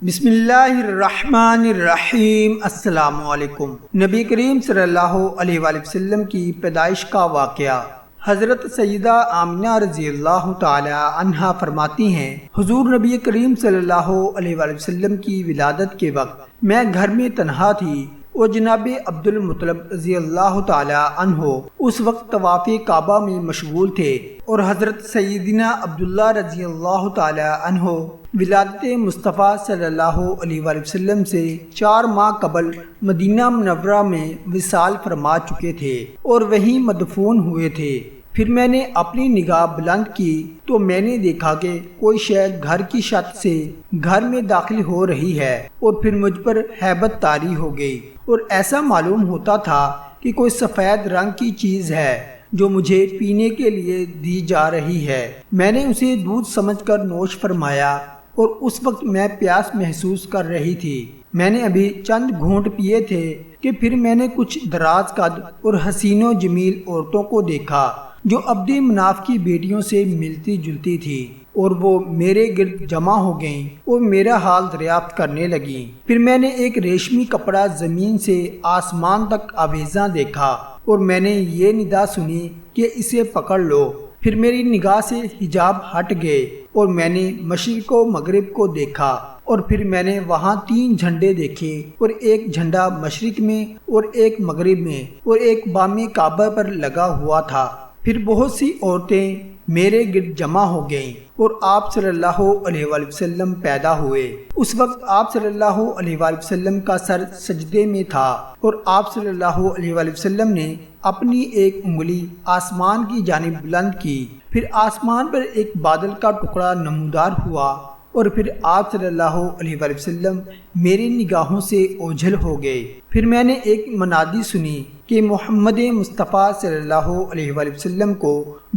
بسم اللہ الرحمن الرحیم۔ السلام علیکم۔ نبی کریم صلی اللہ علیہ وآلہ وسلم کی پیدائش کا واقعہ۔ حضرت سیدہ آمنہ رضی اللہ تعالی عنہا فرماتی ہیں، حضور نبی کریم صلی اللہ علیہ وآلہ وسلم کی ولادت کے وقت میں گھر میں تنہا تھی اور جناب عبد المطلب رضی اللہ تعالی عنہ اس وقت طواف کعبہ میں مشغول تھے، اور حضرت سیدنا عبداللہ رضی اللہ تعالی عنہ ولادت مصطفیٰ صلی اللہ علیہ وآلہ وسلم سے 4 ماہ قبل مدینہ منورہ میں وصال فرما چکے تھے اور وہیں مدفون ہوئے تھے۔ پھر میں نے اپنی نگاہ بلند کی تو میں نے دیکھا کہ کوئی شے گھر کی چھت سے گھر میں داخل ہو رہی ہے، اور پھر مجھ پر ہیبت طاری ہو گئی، اور ایسا معلوم ہوتا تھا کہ کوئی سفید رنگ کی چیز ہے جو مجھے پینے کے لیے دی جا رہی ہے۔ میں نے اسے دودھ سمجھ کر نوش فرمایا، اور اس وقت میں پیاس محسوس کر رہی تھی۔ میں نے ابھی چند گھونٹ پیے تھے کہ پھر میں نے کچھ دراز قد اور حسین و جمیل عورتوں کو دیکھا جو عبد مناف کی بیٹیوں سے ملتی جلتی تھی، اور وہ میرے گرد جمع ہو گئیں اور میرا حال دریافت کرنے لگیں۔ پھر میں نے ایک ریشمی کپڑا زمین سے آسمان تک آویزاں دیکھا، اور میں نے یہ ندا سنی کہ اسے پکڑ لو۔ پھر میری نگاہ سے حجاب ہٹ گئے اور میں نے مشرق و مغرب کو دیکھا، اور پھر میں نے وہاں 3 جھنڈے دیکھے، اور ایک جھنڈا مشرق میں اور ایک مغرب میں اور ایک بام کعبہ پر لگا ہوا تھا۔ پھر بہت سی عورتیں میرے گرد جمع ہو گئیں، اور آپ صلی اللہ علیہ وآلہ وسلم پیدا ہوئے۔ اس وقت آپ صلی اللہ علیہ وآلہ وسلم کا سر سجدے میں تھا، اور آپ صلی اللہ علیہ وآلہ وسلم نے اپنی ایک انگلی آسمان کی جانب بلند کی۔ پھر آسمان پر ایک بادل کا ٹکڑا نمودار ہوا، اور پھر آپ صلی اللہ علیہ وآلہ وسلم میری نگاہوں سے اوجھل ہو گئے۔ پھر میں نے ایک منادی سنی کہ محمد مصطفیٰ صلی اللہ علیہ وآلہ وسلم کو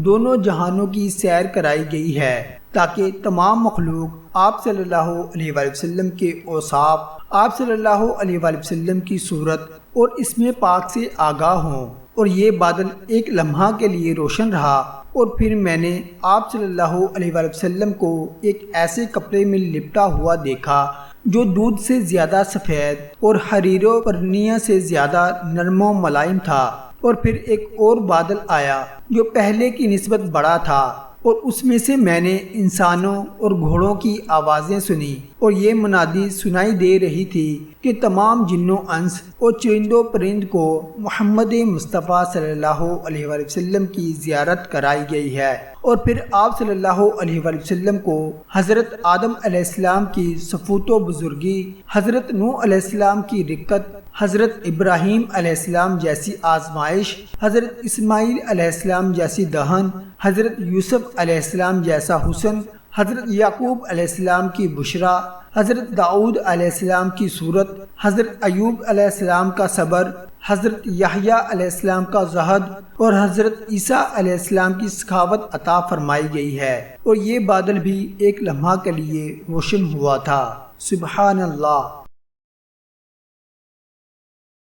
دونوں جہانوں کی سیر کرائی گئی ہے، تاکہ تمام مخلوق آپ صلی اللہ علیہ وآلہ وسلم کے اوصاف، آپ صلی اللہ علیہ وآلہ وسلم کی صورت اور اسم پاک سے آگاہ ہوں۔ اور یہ بادل ایک لمحہ کے لیے روشن رہا، اور پھر میں نے آپ صلی اللہ علیہ وآلہ وسلم کو ایک ایسے کپڑے میں لپٹا ہوا دیکھا جو دودھ سے زیادہ سفید اور حریر و پرنیہ سے زیادہ نرم و ملائم تھا۔ اور پھر ایک اور بادل آیا جو پہلے کی نسبت بڑا تھا، اور اس میں سے میں نے انسانوں اور گھوڑوں کی آوازیں سنی، اور یہ منادی سنائی دے رہی تھی کہ تمام جن و انس اور چرند و پرند کو محمد مصطفیٰ صلی اللہ علیہ وآلہ وسلم کی زیارت کرائی گئی ہے۔ اور پھر آپ صلی اللہ علیہ وآلہ وسلم کو حضرت آدم علیہ السلام کی صفوت و بزرگی، حضرت نوح علیہ السلام کی رقت، حضرت ابراہیم علیہ السلام جیسی آزمائش، حضرت اسماعیل علیہ السلام جیسی دہن، حضرت یوسف علیہ السلام جیسا حسن، حضرت یعقوب علیہ السلام کی بشرا، حضرت داؤد علیہ السلام کی صورت، حضرت ایوب علیہ السلام کا صبر، حضرت یحییٰ علیہ السلام کا زہد، اور حضرت عیسیٰ علیہ السلام کی سخاوت عطا فرمائی گئی ہے۔ اور یہ بادل بھی ایک لمحہ کے لیے روشن ہوا تھا۔ سبحان اللہ۔